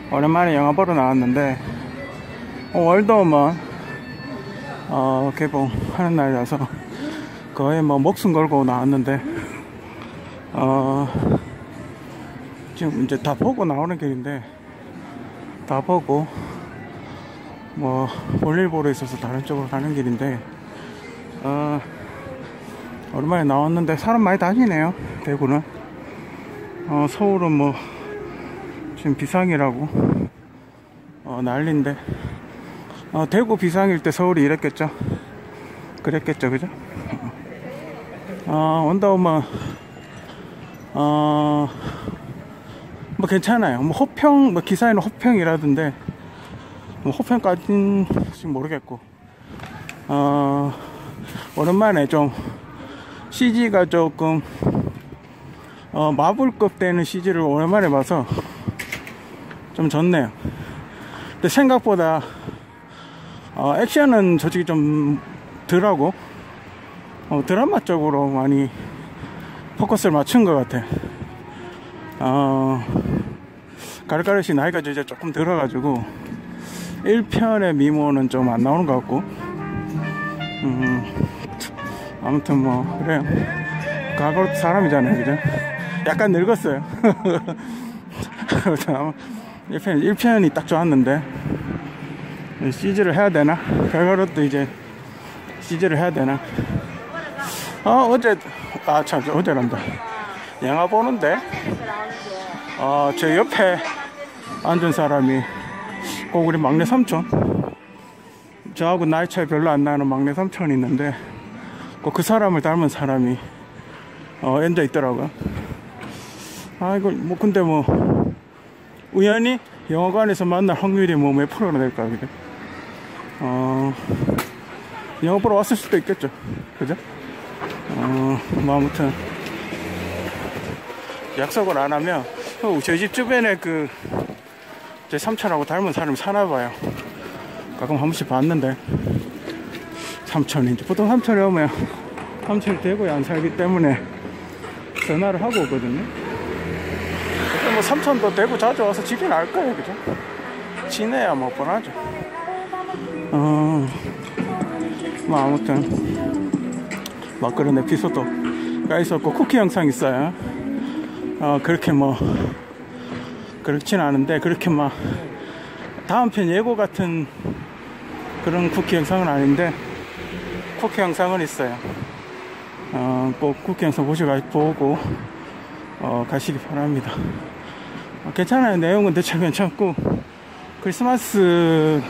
오랜만에 영화 보러 나왔는데 월드우먼 개봉하는 날이라서 거의 뭐 목숨 걸고 나왔는데 지금 이제 다 보고 나오는 길인데, 다 보고 뭐 볼일 보러 있어서 다른 쪽으로 가는 길인데 오랜만에 나왔는데 사람 많이 다니네요. 대구는 서울은 뭐 지금 비상이라고 난리인데 대구 비상일 때 서울이 이랬겠죠. 그랬겠죠, 그죠? 원더우먼 뭐 괜찮아요. 뭐 호평, 뭐 기사에는 호평이라던데 뭐 호평까지는 지금 모르겠고 오랜만에 좀 CG가 조금 마블급 되는 CG를 오랜만에 봐서 좀 좋네요. 근데 생각보다 액션은 솔직히 좀 덜하고 드라마 쪽으로 많이 포커스를 맞춘 것 같아. 가르가르시 나이가 이제 조금 들어가지고 1편의 미모는 좀 안 나오는 것 같고 아무튼 뭐 그래요. 과거 사람이잖아요, 그죠? 약간 늙었어요. 1편이 딱 좋았는데 CG를 해야 되나? 별거로도 이제 CG를 해야 되나? 어제란다. 영화 보는데 저 옆에 앉은 사람이 꼭 우리 막내 삼촌, 저하고 나이 차이 별로 안 나는 막내 삼촌이 있는데 꼭 그 사람을 닮은 사람이 앉아 있더라고요. 이거 뭐 근데 뭐 우연히 영화관에서 만날 확률이 뭐 몇 프로나 될까, 그죠? 영화 보러 왔을 수도 있겠죠, 그죠? 뭐 아무튼 약속을 안 하면 저희 집 주변에 제 삼촌하고 닮은 사람이 사나봐요. 가끔 한 번씩 봤는데 삼촌인지, 보통 삼촌이 오면 삼촌이 대구에 안 살기 때문에 전화를 하고 오거든요. 근데 뭐 삼촌도 대구 자주 와서 집이 날 거예요, 그죠? 지내야 뭐 뻔하죠. 뭐 아무튼 막 그런 에피소드가 있었고 쿠키 영상 있어요. 그렇게 뭐 그렇진 않은데 그렇게 막 다음 편 예고 같은 그런 쿠키 영상은 아닌데 쿠키 영상은 있어요. 꼭 쿠키 영상 보고 가시기 바랍니다. 괜찮아요. 내용은 대체 괜찮고 크리스마스에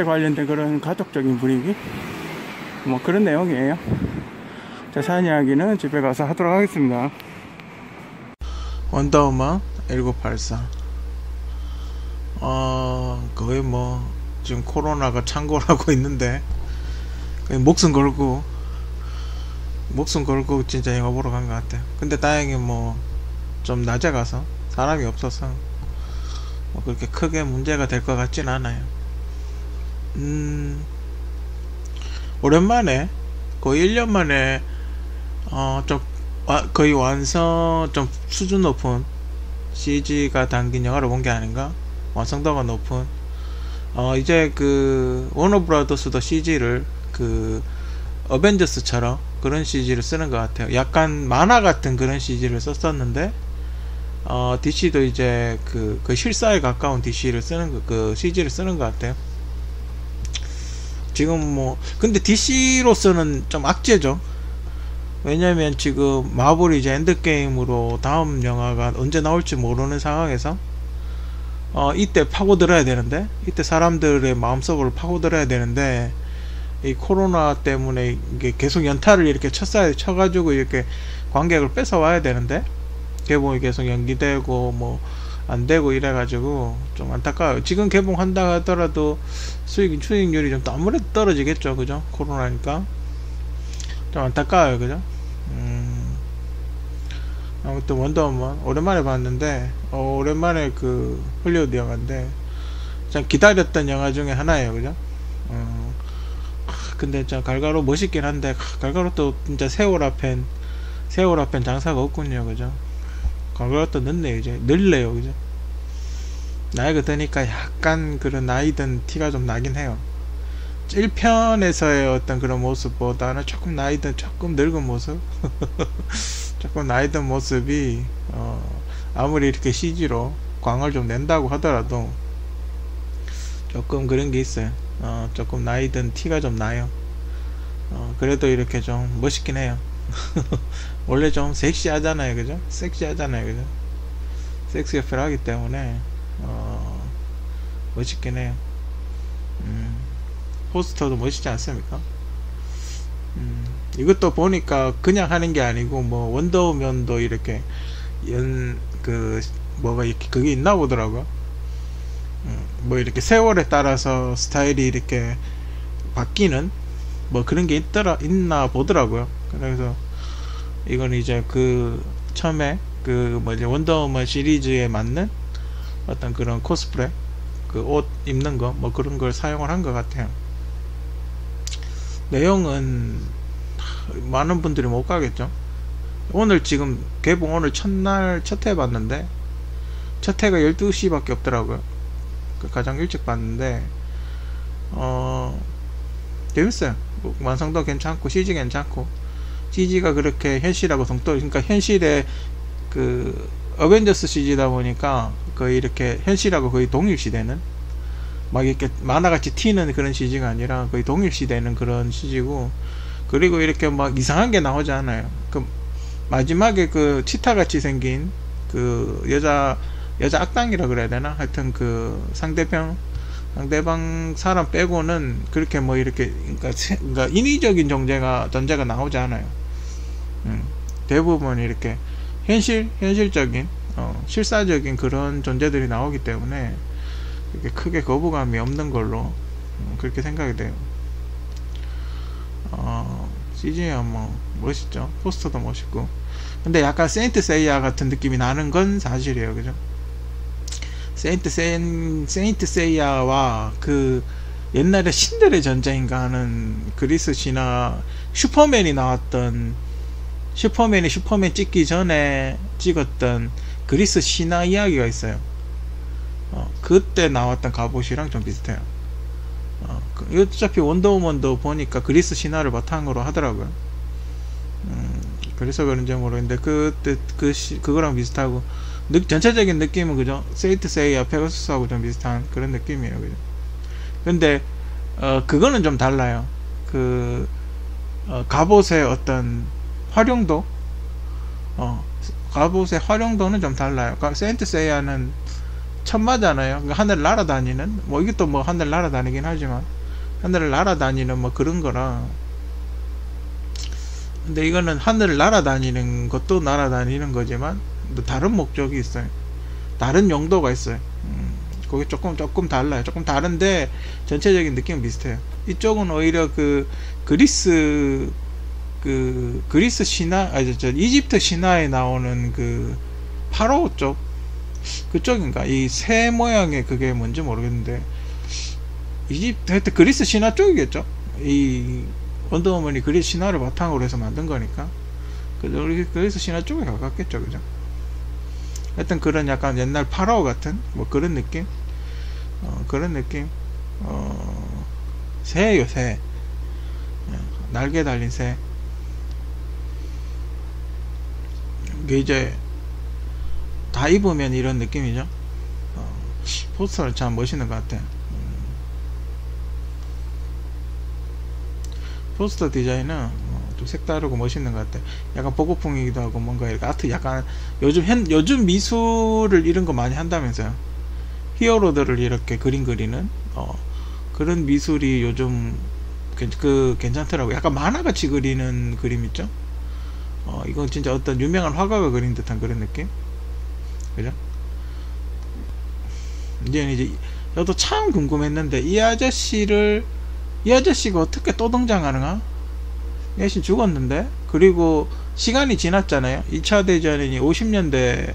관련된 그런 가족적인 분위기 뭐 그런 내용이에요. 자세한 이야기는 집에 가서 하도록 하겠습니다. 원더우먼 1984 거의 뭐 지금 코로나가 창궐하고 있는데 목숨 걸고 진짜 영화 보러 간 것 같아요. 근데 다행히 뭐 좀 낮에 가서 사람이 없어서 뭐 그렇게 크게 문제가 될 것 같진 않아요. 오랜만에 거의 1년 만에 좀 거의 완성, 좀 수준 높은 CG가 담긴 영화를 본 게 아닌가? 완성도가 높은 이제 워너브라더스도 CG를 어벤져스처럼 그런 CG를 쓰는 것 같아요. 약간 만화 같은 그런 CG를 썼었는데 DC도 이제 그 실사에 가까운 DC를 쓰는 CG를 쓰는 것 같아요. 지금 뭐 근데 DC로서는 좀 악재죠. 왜냐면 지금 마블이 이제 엔드게임으로 다음 영화가 언제 나올지 모르는 상황에서 이때 파고들어야 되는데, 이때 사람들의 마음속으로 파고들어야 되는데 이 코로나 때문에 이게 계속 연타를 이렇게 쳐가지고 이렇게 관객을 뺏어와야 되는데 개봉이 계속 연기되고 뭐 안되고 이래가지고 좀 안타까워요. 지금 개봉한다 하더라도 수익률이 좀 아무래도 떨어지겠죠, 그죠? 코로나니까 좀 안타까워요, 그죠? 아무튼 원더우먼 오랜만에 봤는데 오랜만에 헐리우드 영화인데 참 기다렸던 영화 중에 하나예요, 그죠? 근데 참 갈가로 멋있긴 한데 갈가로 또 진짜 세월아 팬 장사가 없군요, 그죠? 갈가로 또 늦네요, 이제 늘래요, 그죠? 나이가 드니까 약간 그런 나이 든 티가 좀 나긴 해요. 1편에서의 어떤 그런 모습보다는 조금 나이 든 조금 늙은 모습 조금 나이 든 모습이 아무리 이렇게 CG로 광을 좀 낸다고 하더라도 조금 그런 게 있어요. 조금 나이 든 티가 좀 나요. 그래도 이렇게 좀 멋있긴 해요. 원래 좀 섹시하잖아요, 그죠? 섹시하잖아요, 그죠? 섹시 어필 하기 때문에 멋있긴 해요. 포스터도 멋있지 않습니까? 이것도 보니까 그냥 하는 게 아니고 뭐 원더우먼도 이렇게 뭐가 이렇게 그게 있나 보더라고요. 뭐 이렇게 세월에 따라서 스타일이 이렇게 바뀌는 뭐 그런 게 있나 보더라고요. 그래서 이건 이제 처음에 뭐지 원더우먼 시리즈에 맞는 어떤 그런 코스프레 옷 입는 거 뭐 그런 걸 사용을 한 것 같아요. 내용은 많은 분들이 못 가겠죠. 오늘 지금 개봉 오늘 첫날 첫 회 봤는데 첫 회가 12시 밖에 없더라고요. 가장 일찍 봤는데 재밌어요. 완성도 괜찮고 CG 괜찮고 CG가 그렇게 현실하고 그러니까 현실에 어벤져스 CG다 보니까 거의 이렇게 현실하고 거의 동일시되는 막 이렇게 만화같이 튀는 그런 CG가 아니라 거의 동일시되는 그런 CG고, 그리고 이렇게 막 이상한 게 나오지 않아요. 마지막에 치타같이 생긴 여자 악당이라 그래야 되나? 하여튼 상대방 사람 빼고는 그렇게 뭐 이렇게 그러니까 인위적인 존재가 나오지 않아요. 대부분 이렇게 현실적인 실사적인 그런 존재들이 나오기 때문에 이렇게 크게 거부감이 없는 걸로 그렇게 생각이 돼요. CG야 뭐 멋있죠. 포스터도 멋있고. 근데 약간 세인트 세이야 같은 느낌이 나는 건 사실이에요, 그죠? 세인트 세이야와 옛날에 신들의 전쟁인가 하는 그리스 신화 슈퍼맨이 슈퍼맨 찍기 전에 찍었던 그리스 신화 이야기가 있어요. 그때 나왔던 갑옷이랑 좀 비슷해요. 어차피 원더우먼도 보니까 그리스 신화를 바탕으로 하더라고요. 그래서 그런지 모르겠는데 그때 그거랑 비슷하고 전체적인 느낌은 그죠? 세인트 세이야 페가수스하고 좀 비슷한 그런 느낌이에요, 그죠? 근데 그거는 좀 달라요. 갑옷의 어떤 활용도 갑옷의 활용도는 좀 달라요. 세인트 세이야는 천마잖아요. 하늘 날아다니는 뭐 이것도 뭐 하늘 날아다니긴 하지만 하늘을 날아다니는 뭐 그런 거라. 근데 이거는 하늘을 날아다니는 것도 날아다니는 거지만 다른 목적이 있어요. 다른 용도가 있어요. 그게 조금 달라요. 조금 다른데 전체적인 느낌은 비슷해요. 이쪽은 오히려 그리스 신화 이집트 신화에 나오는 파라오 쪽 그쪽인가? 이 새 모양의 그게 뭔지 모르겠는데 하여튼 그리스 신화 쪽이겠죠? 이 원더우먼이 그리스 신화를 바탕으로 해서 만든 거니까 그리스 신화 쪽에 가깝겠죠, 그죠? 하여튼 그런 약간 옛날 파라오 같은 뭐 그런 느낌? 그런 느낌? 새예요, 새. 날개 달린 새. 이게 이제 다 입으면 이런 느낌이죠. 포스터는 참 멋있는 것 같아요. 포스터 디자인은 좀 색다르고 멋있는 것 같아요. 약간 보고풍이기도 하고 뭔가 이렇게 아트 약간 요즘 미술을 이런 거 많이 한다면서요. 히어로들을 이렇게 그리는 그런 미술이 요즘 괜찮더라고요. 약간 만화같이 그리는 그림 있죠. 이건 진짜 어떤 유명한 화가가 그린 듯한 그런 느낌? 그죠? 이제 저도 참 궁금했는데 이 아저씨가 어떻게 또 등장하는가? 이 아저씨 죽었는데, 그리고 시간이 지났잖아요. 2차 대전이 50년대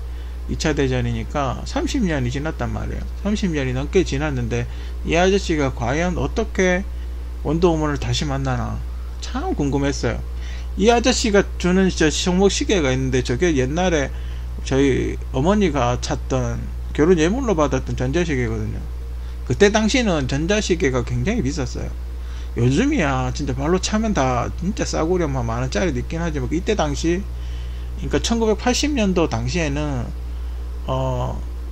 2차 대전이니까 30년이 지났단 말이에요. 30년이 넘게 지났는데 이 아저씨가 과연 어떻게 원더우먼을 다시 만나나 참 궁금했어요. 이 아저씨가 주는 손목 시계가 있는데 저게 옛날에 저희 어머니가 찾던 결혼 예물로 받았던 전자시계거든요. 그때 당시는 전자시계가 굉장히 비쌌어요. 요즘이야 진짜 발로 차면 다 진짜 싸구려만 만원짜리도 있긴 하지만 이때 당시, 그러니까 1980년도 당시에는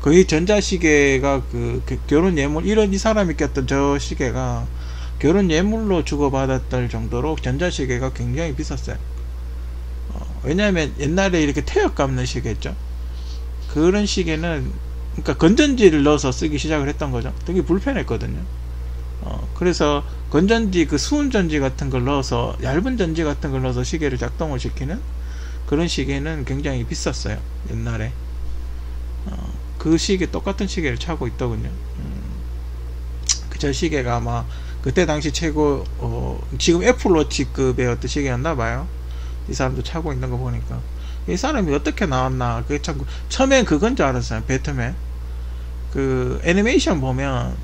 거의 전자시계가 그 결혼 예물, 이런 이 사람이 꼈던 저 시계가 결혼 예물로 주고받았던 정도로 전자시계가 굉장히 비쌌어요. 왜냐하면 옛날에 이렇게 태엽 감는 시계 있죠. 그런 시계는 그러니까 건전지를 넣어서 쓰기 시작을 했던 거죠. 되게 불편했거든요. 그래서 건전지, 그 수은 전지 같은 걸 넣어서, 얇은 전지 같은 걸 넣어서 시계를 작동을 시키는 그런 시계는 굉장히 비쌌어요. 옛날에 그 시계, 똑같은 시계를 차고 있더군요. 저 시계가 아마 그때 당시 최고, 지금 애플워치급의 어떤 시계였나봐요. 이 사람도 차고 있는 거 보니까. 이 사람이 어떻게 나왔나, 그게 참, 처음엔 그건 줄 알았어요. 배트맨. 그 애니메이션 보면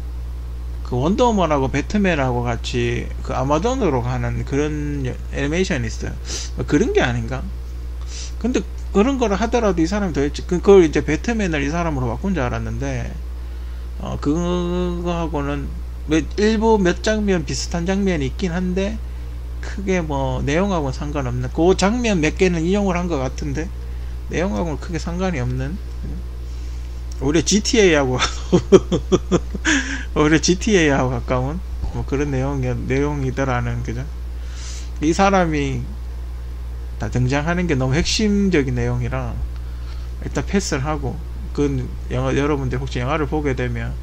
그 원더우먼하고 배트맨하고 같이 그 아마존으로 가는 그런 애니메이션이 있어요. 그런 게 아닌가? 근데 그런 거를 하더라도 이 사람이 더 했지. 그걸 이제 배트맨을 이 사람으로 바꾼 줄 알았는데, 그거하고는 일부 몇 장면 비슷한 장면이 있긴 한데 크게 뭐 내용하고는 상관없는, 그 장면 몇 개는 이용을 한 것 같은데 내용하고는 크게 상관이 없는, 오히려 GTA하고 오히려 GTA하고 가까운 뭐 그런 내용이더라는, 그죠? 이 사람이 다 등장하는 게 너무 핵심적인 내용이라 일단 패스를 하고, 그 영화, 여러분들 혹시 영화를 보게 되면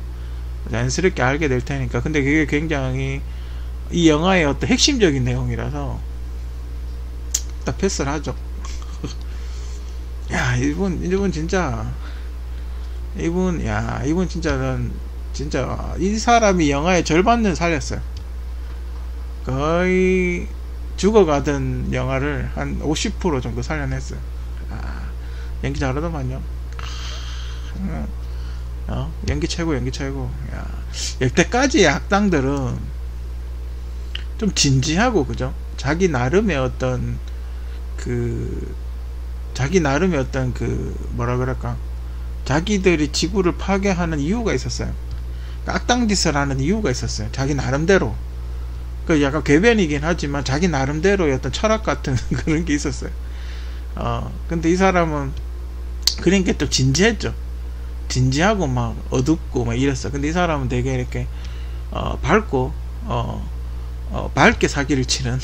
자연스럽게 알게 될 테니까. 근데 그게 굉장히 이 영화의 어떤 핵심적인 내용이라서 일단 패스를 하죠. 야, 이분 진짜, 이분 진짜 이 사람이 영화의 절반은 살렸어요. 거의 죽어가던 영화를 한 50% 정도 살려냈어요. 연기 잘하더만요. 연기 최고. 야, 여태까지의 악당들은 좀 진지하고, 그죠? 자기 나름의 어떤 뭐라 그럴까, 자기들이 지구를 파괴하는 이유가 있었어요. 악당짓을 하는 이유가 있었어요. 자기 나름대로. 그 약간 궤변이긴 하지만 자기 나름대로의 어떤 철학 같은 그런 게 있었어요. 근데 이 사람은 그런 게 좀 진지했죠. 진지하고 막 어둡고 막 이랬어. 근데 이 사람은 되게 이렇게 밝고 밝게 사기를 치는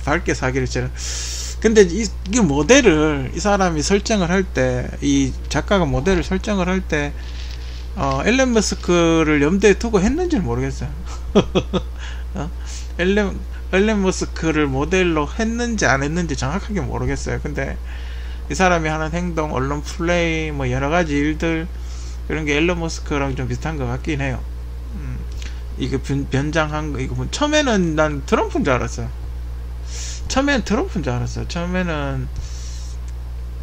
밝게 사기를 치는. 근데 이 모델을 이 사람이 설정을 할 때, 이 작가가 모델을 설정을 할 때 앨런 머스크를 염두에 두고 했는지는 모르겠어요. 앨런 머스크를 모델로 했는지 안 했는지 정확하게 모르겠어요. 근데 이 사람이 하는 행동, 언론 플레이, 뭐 여러가지 일들, 그런 게 앨런 머스크랑 좀 비슷한 것 같긴 해요. 이게 변장한 거, 이거 처음에는 난 트럼프인 줄 알았어요. 처음에는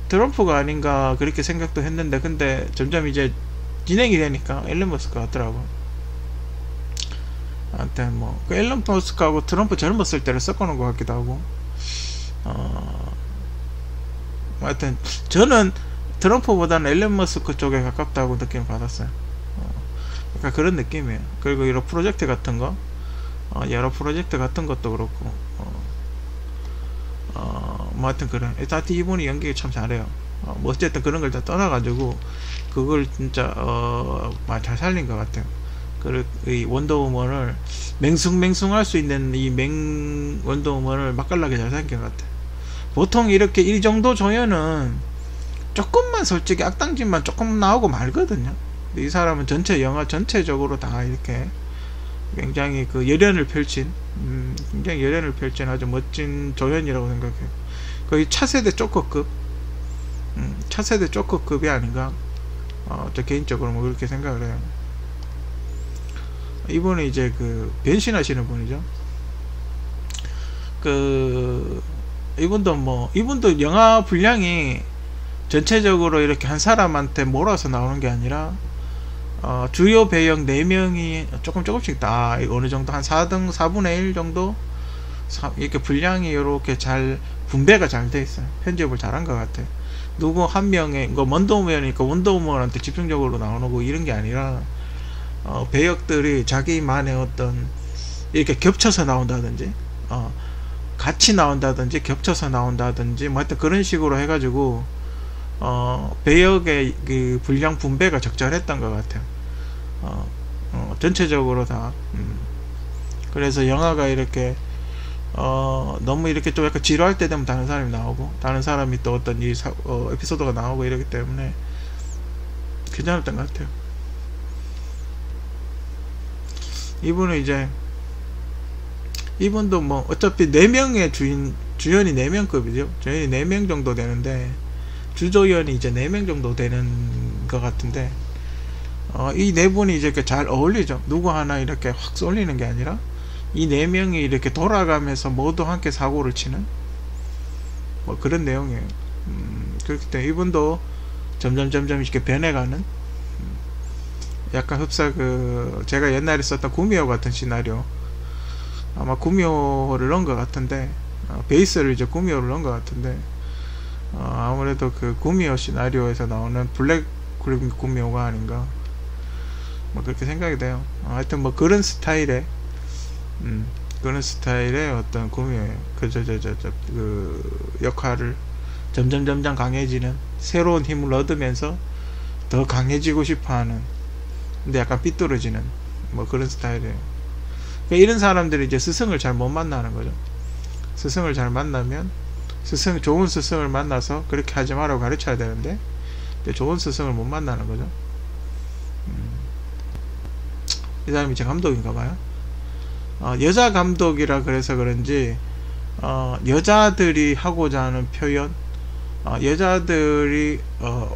트럼프가 아닌가 그렇게 생각도 했는데, 근데 점점 이제 진행이 되니까 앨런 머스크 같더라고. 아무튼 뭐 그 앨런 머스크하고 트럼프 젊었을 때를 섞어놓은 것 같기도 하고. 하여튼 저는 트럼프보다는 앨런 머스크 쪽에 가깝다고 느낌을 받았어요. 약간 그런 느낌이에요. 그리고 여러 프로젝트 같은 거, 것도 그렇고, 뭐 하여튼 그래. 하여튼 이분이 연기 참 잘해요. 뭐 어쨌든 그런 걸 다 떠나가지고 그걸 진짜 잘 살린 것 같아요. 이 원더우먼을 맹숭맹숭할 수 있는 이 원더우먼을 맛깔나게 잘 살린 것 같아요. 보통 이렇게 이 정도 조연은 조금만, 솔직히 악당짓만 조금 나오고 말거든요. 이 사람은 영화 전체적으로 다 이렇게 굉장히 그 열연을 펼친, 굉장히 열연을 펼친 아주 멋진 조연이라고 생각해요. 거의 차세대 조커급이 아닌가, 저 개인적으로 뭐 그렇게 생각을 해요. 이분이 이제 그 변신하시는 분이죠. 이분도 영화 분량이 전체적으로 이렇게 한 사람한테 몰아서 나오는 게 아니라 주요 배역 4명이 조금씩 다 어느 정도 한 4분의 1 정도 이렇게 분량이 이렇게 잘 분배가 잘 돼 있어요. 편집을 잘한 것 같아요. 누구 한 명의 뭐 원더우먼이니까 원더우먼한테 집중적으로 나오고 이런 게 아니라 배역들이 자기만의 어떤 이렇게 겹쳐서 나온다든지 같이 나온다든지 겹쳐서 나온다든지 뭐 하여튼 그런 식으로 해가지고 배역의 그 분량 분배가 적절했던 것 같아요. 전체적으로 다 그래서 영화가 이렇게 너무 이렇게 좀 약간 지루할 때 되면 다른 사람이 나오고 다른 사람이 또 어떤 에피소드가 나오고 이러기 때문에 괜찮았던 것 같아요. 이분도 뭐 어차피 4명의 주연이 4명급이죠. 주연이 4명 정도 되는데 주조연이 이제 4명 정도 되는 것 같은데 이 4분이 이제 이렇게 잘 어울리죠. 누구 하나 이렇게 확 쏠리는 게 아니라 이 4명이 이렇게 돌아가면서 모두 함께 사고를 치는 뭐 그런 내용이에요. 그렇기 때문에 이분도 점점 이렇게 변해가는 약간 흡사 제가 옛날에 썼던 구미호 같은 시나리오, 아마 구미호를 넣은 것 같은데 베이스를 이제 구미호를 넣은 것 같은데 아무래도 그 구미호 시나리오에서 나오는 블랙 구미호가 아닌가 뭐 그렇게 생각이 돼요. 하여튼 뭐 그런 스타일의 어떤 구미호예요. 그 역할을 점점 강해지는, 새로운 힘을 얻으면서 더 강해지고 싶어하는, 근데 약간 삐뚤어지는 뭐 그런 스타일이에요. 그러니까 이런 사람들이 이제 스승을 잘 못 만나는 거죠. 스승을 잘 만나면 좋은 스승을 만나서 그렇게 하지 말라고 가르쳐야 되는데 좋은 스승을 못 만나는 거죠. 이 사람이 이제 감독인가 봐요. 여자 감독이라 그래서 그런지 여자들이 하고자 하는 표현, 여자들이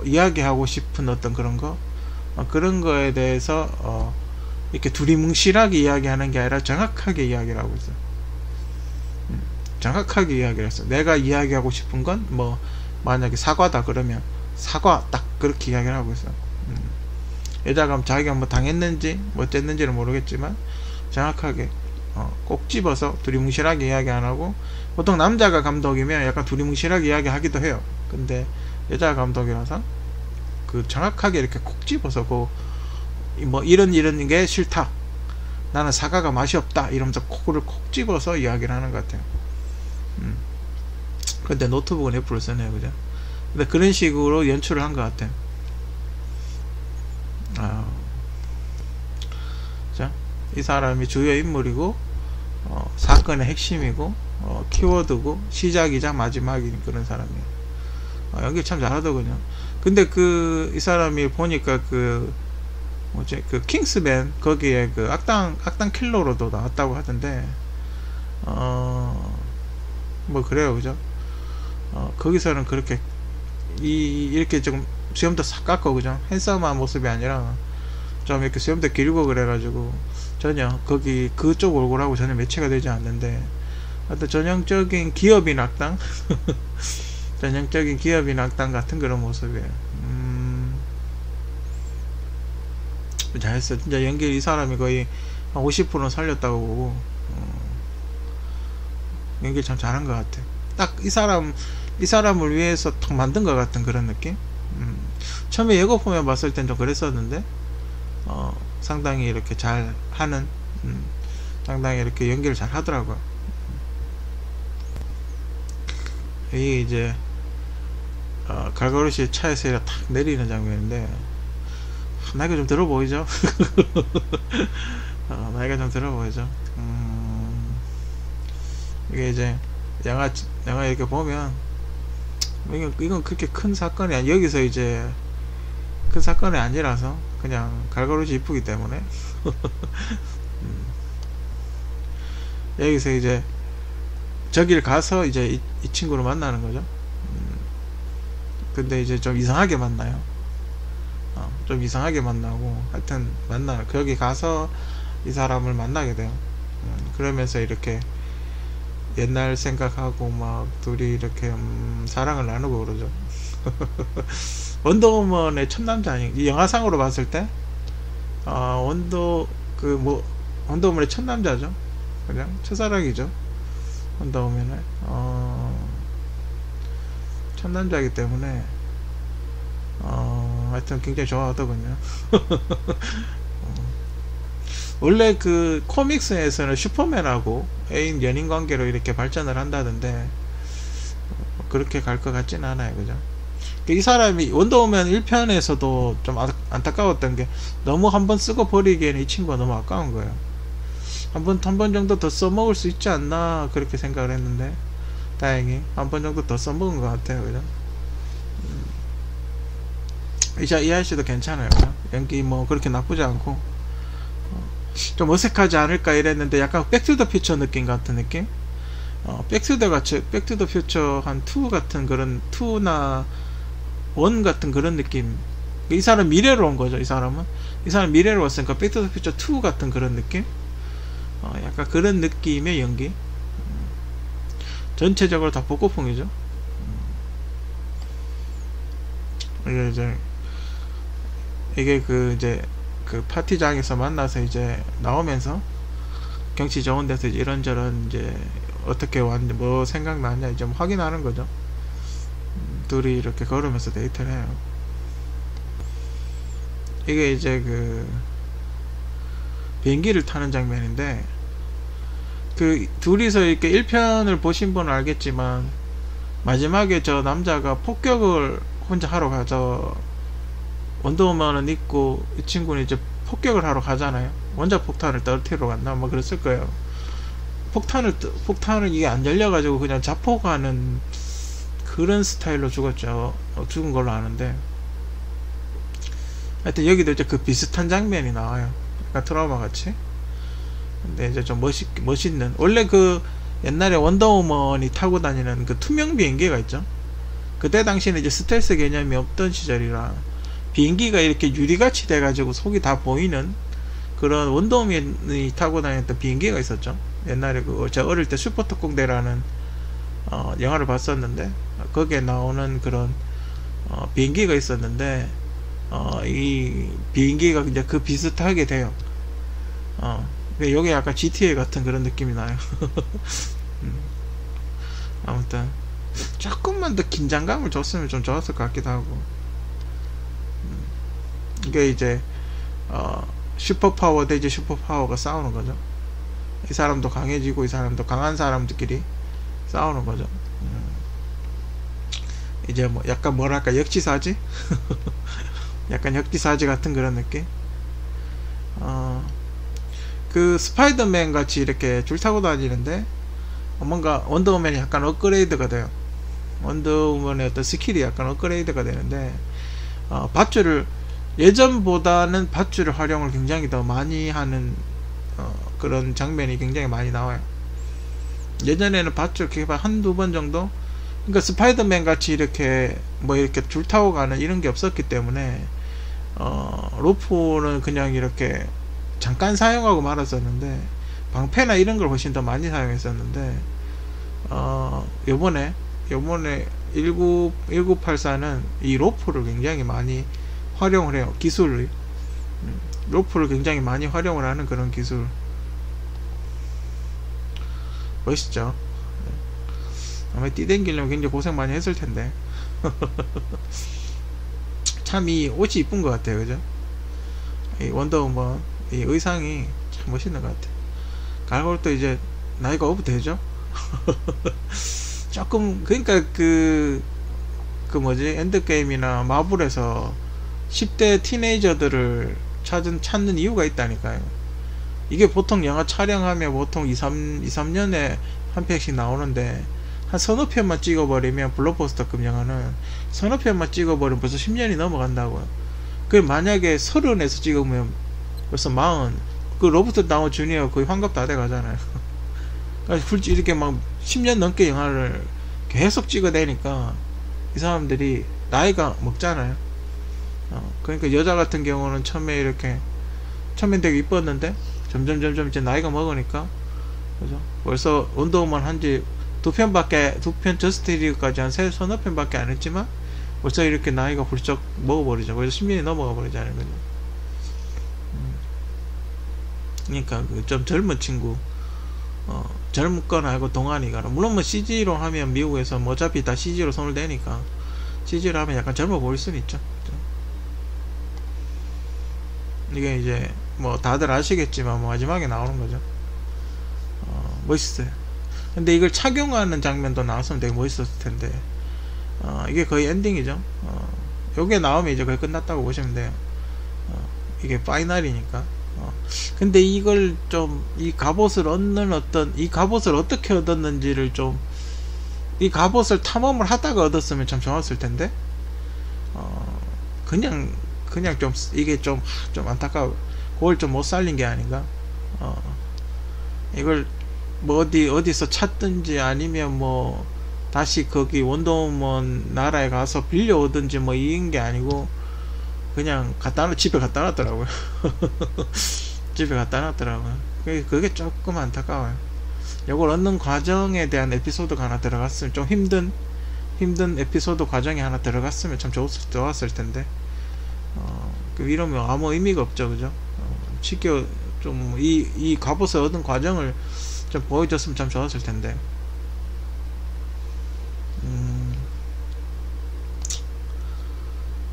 이야기하고 싶은 어떤 그런 거, 그런 거에 대해서 이렇게 두리뭉실하게 이야기하는 게 아니라 정확하게 이야기를 하고 있어요. 정확하게 이야기를 했어. 내가 이야기하고 싶은 건 뭐 만약에 사과다 그러면 사과 딱 그렇게 이야기를 하고 있어. 여자가 자기가 뭐 당했는지 뭐 어쨌는지는 모르겠지만 정확하게 꼭 집어서 두리뭉실하게 이야기 안 하고, 보통 남자가 감독이면 약간 두리뭉실하게 이야기 하기도 해요. 근데 여자 감독이라서 그 정확하게 이렇게 콕 집어서 뭐 이런 게 싫다, 나는 사과가 맛이 없다 이러면서 코를 콕 집어서 이야기를 하는 것 같아요. 근데 노트북은 애플을 쓰네요, 그죠? 근데 그런 식으로 연출을 한 것 같아요. 자, 이 사람이 주요 인물이고 사건의 핵심이고 키워드고 시작이자 마지막인 그런 사람이에요. 연기 참 잘하더군요. 근데 이 사람이 보니까 그 킹스맨 거기에 그 악당 킬러로도 나왔다고 하던데 뭐 그래요, 그죠? 거기서는 그렇게 이렇게 좀 수염도 싹 깎고, 그죠? 핸섬한 모습이 아니라 좀 이렇게 수염도 길고 그래가지고 전혀 그쪽 얼굴하고 전혀 매치가 되지 않는데, 어떤 전형적인 기업인 악당 전형적인 기업인 악당 같은 그런 모습이에요. 잘했어. 진짜 연기 이 사람이 거의 한 50%는 살렸다고 보고 연기 참 잘한 것 같아. 딱 이 사람을 위해서 탁 만든 것 같은 그런 느낌. 처음에 예고편에 봤을 땐 좀 그랬었는데 상당히 이렇게 잘 하는, 상당히 이렇게 연기를 잘 하더라고요. 이게 이제 갈가루시 차에서 탁 내리는 장면인데 나이가 좀 들어 보이죠? 나이가 좀 들어 보이죠? 이게 이제 영화 이렇게 보면 이건 그렇게 큰 사건이 여기서 이제 큰 사건이 아니라서 그냥 갈가루시 이쁘기 때문에 여기서 이제 저길 가서 이제 이 친구를 만나는 거죠. 근데 이제 좀 이상하게 만나요. 좀 이상하게 만나고, 하여튼 거기 가서 이 사람을 만나게 돼요. 그러면서 이렇게 옛날 생각하고 막 둘이 이렇게 사랑을 나누고 그러죠. 원더우먼의 첫 남자 아니, 이 영화상으로 봤을 때 원더우먼의 첫 남자죠. 그냥 첫사랑이죠. 원더우먼의 첫 남자이기 때문에 하여튼 굉장히 좋아하더군요. 원래 그 코믹스에서는 슈퍼맨하고 애인 연인 관계로 이렇게 발전을 한다던데 그렇게 갈 것 같진 않아요. 그죠? 이 사람이 원더우먼 1편에서도 좀 안타까웠던 게 너무 한번 쓰고 버리기에는 이 친구가 너무 아까운 거예요. 한 번 정도 더 써먹을 수 있지 않나 그렇게 생각을 했는데 다행히 한 번 정도 더 써먹은 것 같아요. 그죠? 이 아저씨도 괜찮아요. 그죠? 연기 뭐 그렇게 나쁘지 않고 좀 어색하지 않을까 이랬는데 약간 백투더 퓨처 느낌 같은 느낌? 백투더 퓨처 한 2 같은 그런 2나 1 같은 그런 느낌. 이 사람 미래로 온 거죠. 이 사람 미래로 왔으니까 백투더 퓨처 2 같은 그런 느낌? 약간 그런 느낌의 연기. 전체적으로 다 복고풍이죠. 이게 이제 그 파티장에서 만나서 이제 나오면서 경치 좋은 데서 이제 이런저런 이제 어떻게 왔는지 뭐 생각나냐 이제 뭐 확인하는 거죠. 둘이 이렇게 걸으면서 데이트를 해요. 이게 이제 그 비행기를 타는 장면인데 그 둘이서 이렇게 1편을 보신 분은 알겠지만 마지막에 저 남자가 폭격을 혼자 하러 가죠. 원더우먼은 있고 이 친구는 이제 폭격을 하러 가잖아요. 원자 폭탄을 떨어뜨리러 갔나 뭐 그랬을 거예요. 폭탄을 이게 안 열려가지고 그냥 자포가는 그런 스타일로 죽었죠. 죽은 걸로 아는데 하여튼 여기도 이제 그 비슷한 장면이 나와요. 약간 트라우마 같이. 근데 이제 좀 멋있는 원래 그 옛날에 원더우먼이 타고 다니는 그 투명 비행기가 있죠. 그때 당시에는 이제 스텔스 개념이 없던 시절이라 비행기가 이렇게 유리같이 돼가지고 속이 다 보이는 그런 원더우먼이 타고 다녔던 비행기가 있었죠. 옛날에 제가 어릴 때 슈퍼특공대라는 영화를 봤었는데 거기에 나오는 그런 비행기가 있었는데 이 비행기가 이제 그 비슷하게 돼요. 여기 약간 GTA 같은 그런 느낌이 나요. 아무튼 조금만 더 긴장감을 줬으면 좀 좋았을 것 같기도 하고. 이게 이제 슈퍼파워 대 이제 슈퍼파워가 싸우는 거죠. 이 사람도 강해지고 이 사람도 강한 사람들끼리 싸우는 거죠. 이제 뭐 약간 뭐랄까 역지사지? 약간 역지사지 같은 그런 느낌. 그 스파이더맨 같이 이렇게 줄 타고 다니는데 뭔가 원더우먼이 약간 업그레이드가 돼요. 원더우먼의 어떤 스킬이 약간 업그레이드가 되는데 밧줄을 예전보다는 밧줄을 활용을 굉장히 더 많이 하는 그런 장면이 굉장히 많이 나와요. 예전에는 밧줄 이렇게 한두 번 정도, 그러니까 스파이더맨 같이 이렇게 뭐 이렇게 줄 타고 가는 이런 게 없었기 때문에 로프는 그냥 이렇게 잠깐 사용하고 말았었는데 방패나 이런 걸 훨씬 더 많이 사용했었는데 요번에 1984는 이 로프를 굉장히 많이 활용을 해요. 기술을 로프를 굉장히 많이 활용을 하는 그런 기술. 멋있죠. 아마 뛰댕기려면 굉장히 고생 많이 했을 텐데. 참 이 옷이 이쁜 것 같아요. 그죠? 이 원더우먼 이 의상이 참 멋있는 것 같아요. 갈골도 이제 나이가 오브 되죠? 조금 그러니까 그 뭐지 엔드게임이나 마블에서 10대 티네이저들을 찾는 이유가 있다니까요. 이게 보통 영화 촬영하면 보통 2-3년에 한 편씩 나오는데 한 서너 편만 찍어버리면 블록버스터급 영화는 서너 편만 찍어버리면 벌써 10년이 넘어간다고요. 그 만약에 30에서 찍으면 벌써 40, 그 로버트 다우니 주니어 거의 환갑 다 돼가잖아요. 그러니까 굳이 이렇게 막 10년 넘게 영화를 계속 찍어대니까 이 사람들이 나이가 먹잖아요. 그러니까 여자 같은 경우는 처음엔 되게 이뻤는데 점점 이제 나이가 먹으니까 그죠? 벌써 원더우먼 한지 2편 저스트 리그까지 한 서너 편밖에 안 했지만 벌써 이렇게 나이가 훌쩍 먹어버리죠. 벌써 10년이 넘어가 버리잖아요. 그죠? 그러니까 좀 젊은 친구 젊거나 하고 동안이거나 물론 뭐 CG로 하면 미국에서 뭐 어차피 다 CG로 손을 대니까 CG로 하면 약간 젊어 보일 수는 있죠. 그죠? 이게 이제 뭐 다들 아시겠지만 뭐 마지막에 나오는 거죠. 멋있어요. 근데 이걸 착용하는 장면도 나왔으면 되게 멋있었을 텐데 이게 거의 엔딩이죠. 요게 나오면 이제 거의 끝났다고 보시면 돼요. 이게 파이널이니까. 근데 이걸 좀 이 갑옷을 얻는 이 갑옷을 어떻게 얻었는지를 좀, 이 갑옷을 탐험을 하다가 얻었으면 참 좋았을 텐데 그냥 좀 이게 좀 안타까워. 그걸 좀 못 살린 게 아닌가. 이걸 뭐 어디서 찾든지 아니면 뭐 다시 거기 원더우먼 나라에 가서 빌려오든지 뭐 이런 게 아니고 그냥 집에 갖다 놨더라고요. 집에 갖다 놨더라고요. 그게 조금 안타까워요. 이걸 얻는 과정에 대한 에피소드가 하나 들어갔으면, 좀 힘든 에피소드 과정이 하나 들어갔으면 참 좋았을 텐데 이러면 아무 의미가 없죠. 그죠? 쉽게 좀 이 갑옷을 얻은 과정을 좀 보여줬으면 참 좋았을 텐데.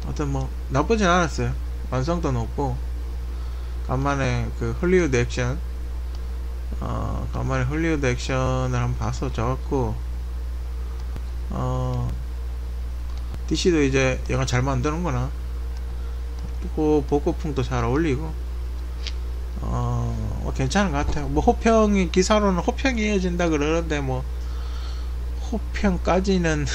하여튼 뭐 나쁘진 않았어요. 완성도 높고 간만에 그 헐리우드 액션, 간만에 헐리우드 액션을 한번 봐서 좋았고, DC도 이제 영화 잘 만드는구나. 또 복고풍도 잘 어울리고 괜찮은 것 같아요. 뭐 호평이, 기사로는 호평이 이어진다 그러는데 뭐 호평까지는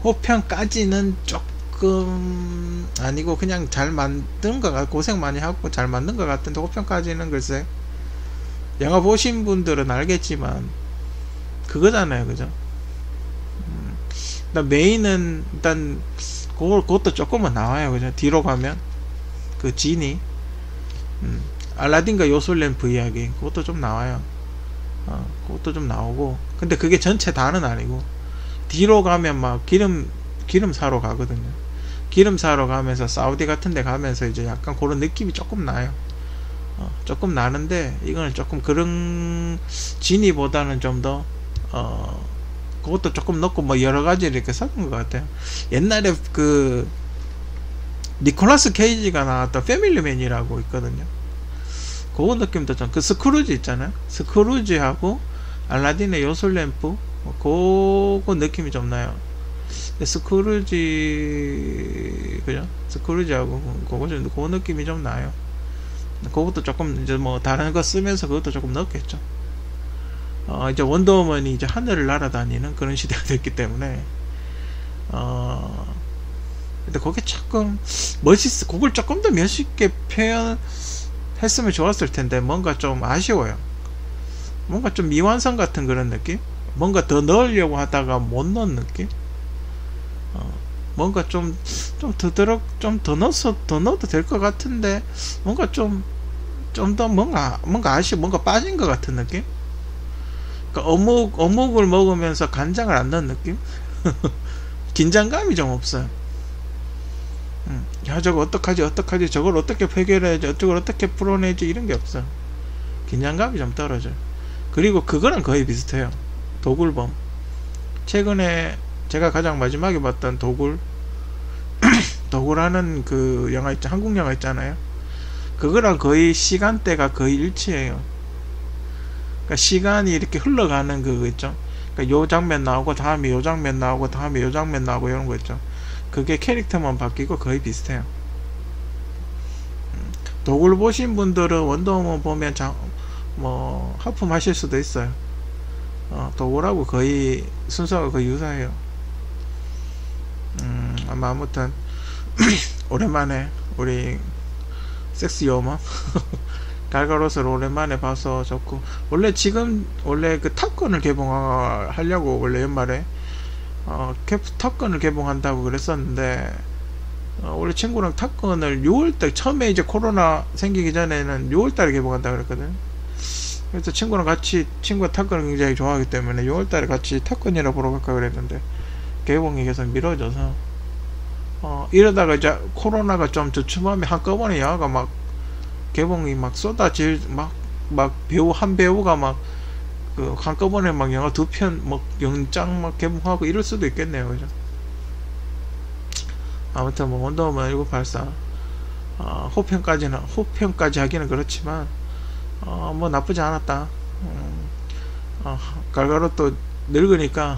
호평까지는 조금 아니고 그냥 잘 만든 것 같고, 고생 많이 하고 잘 만든 것 같은데 호평까지는 글쎄, 영화 보신 분들은 알겠지만 그거잖아요. 그죠? 일단 메인은 일단 그것도 조금은 나와요. 그죠? 뒤로 가면 그 진이 알라딘과 요술램프 이야기, 그것도 좀 나와요. 그것도 좀 나오고, 근데 그게 전체 다는 아니고 뒤로 가면 막 기름 사러 가거든요. 기름 사러 가면서 사우디 같은 데 가면서 이제 약간 그런 느낌이 조금 나요. 조금 나는데 이거는 조금 그런 진이보다는 좀 더 그것도 조금 넣고 뭐 여러가지 이렇게 섞은 것 같아요. 옛날에 그 니콜라스 케이지가 나왔던 패밀리맨이라고 있거든요. 그거 느낌도 좀, 그 스크루지 있잖아요. 스크루지하고 알라딘의 요술램프, 그거 느낌이 좀 나요. 스크루지, 그죠? 스크루지하고 그거 느낌이 좀 나요. 그것도 조금 이제 뭐 다른 거 쓰면서 그것도 조금 넣었겠죠. 이제 원더우먼이 이제 하늘을 날아다니는 그런 시대가 됐기 때문에 근데 그게 조금 그걸 조금 더 멋있게 표현했으면 좋았을 텐데 뭔가 좀 아쉬워요. 뭔가 좀 미완성 같은 그런 느낌? 뭔가 더 넣으려고 하다가 못 넣은 느낌? 뭔가 좀 더 넣어도 될 것 같은데 뭔가 좀 더 뭔가 뭔가 빠진 것 같은 느낌? 그러니까 어묵을 먹으면서 간장을 안 넣은 느낌? 긴장감이 좀 없어요. 야, 저거 어떡하지, 저걸 어떻게 해결해야지, 저걸 어떻게 풀어내지, 이런 게 없어. 긴장감이 좀 떨어져요. 그리고 그거랑 거의 비슷해요. 도굴범. 최근에 제가 가장 마지막에 봤던 도굴하는 그 영화 한국 영화 있잖아요. 그거랑 거의 시간대가 거의 일치해요. 그러니까 시간이 이렇게 흘러가는 그거 있죠. 그러니까 요 장면 나오고 다음에 요 장면 나오고 다음에 요 장면 나오고 이런 거 있죠. 그게 캐릭터만 바뀌고 거의 비슷해요. 도굴 보신 분들은 원더우먼 보면 뭐 하품하실 수도 있어요. 도굴하고 거의 순서가 거의 유사해요. 아무튼 오랜만에 우리 섹스 여머 갈가로스를 오랜만에 봐서 좋고, 원래 그 탑건을 개봉하려고 원래 연말에 탑건을 개봉한다고 그랬었는데 원래 친구랑 탑건을 6월달, 처음에 이제 코로나 생기기 전에는 6월달에 개봉한다고 그랬거든. 그래서 친구가 탑건을 굉장히 좋아하기 때문에 6월달에 같이 탑건이라 보러 갈까 그랬는데 개봉이 계속 미뤄져서 이러다가 이제 코로나가 좀 주춤하면 한꺼번에 영화가 막 개봉이 막 쏟아질, 막 한 배우가 막 그 한꺼번에 막 영화 2편 막 영장 막 개봉하고 이럴 수도 있겠네요. 그죠? 아무튼 뭐 원더우먼 1984 호평까지 하기는 그렇지만 뭐 나쁘지 않았다. 갈가로 또 늙으니까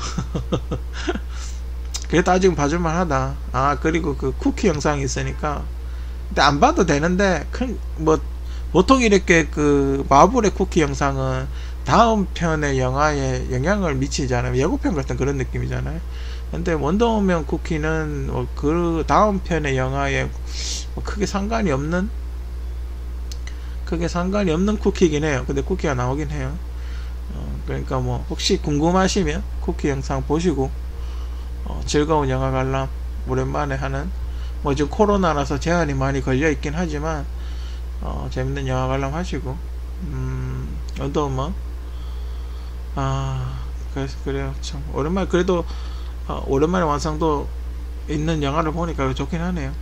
그래도 아직 봐줄만 하다. 그리고 그 쿠키 영상이 있으니까 근데 안 봐도 되는데 뭐 보통 이렇게 그 마블의 쿠키 영상은 다음 편의 영화에 영향을 미치잖아요. 예고편 같은 그런 느낌이잖아요. 근데 원더우먼 쿠키는 그 다음 편의 영화에 크게 상관이 없는 쿠키이긴 해요. 근데 쿠키가 나오긴 해요. 그러니까 뭐 혹시 궁금하시면 쿠키 영상 보시고 즐거운 영화 관람 오랜만에 하는, 뭐 지금 코로나라서 제한이 많이 걸려 있긴 하지만 재밌는 영화 관람 하시고 원더우먼 그래서 그래요. 참 오랜만에, 그래도 오랜만에 완성도 있는 영화를 보니까 좋긴 하네요.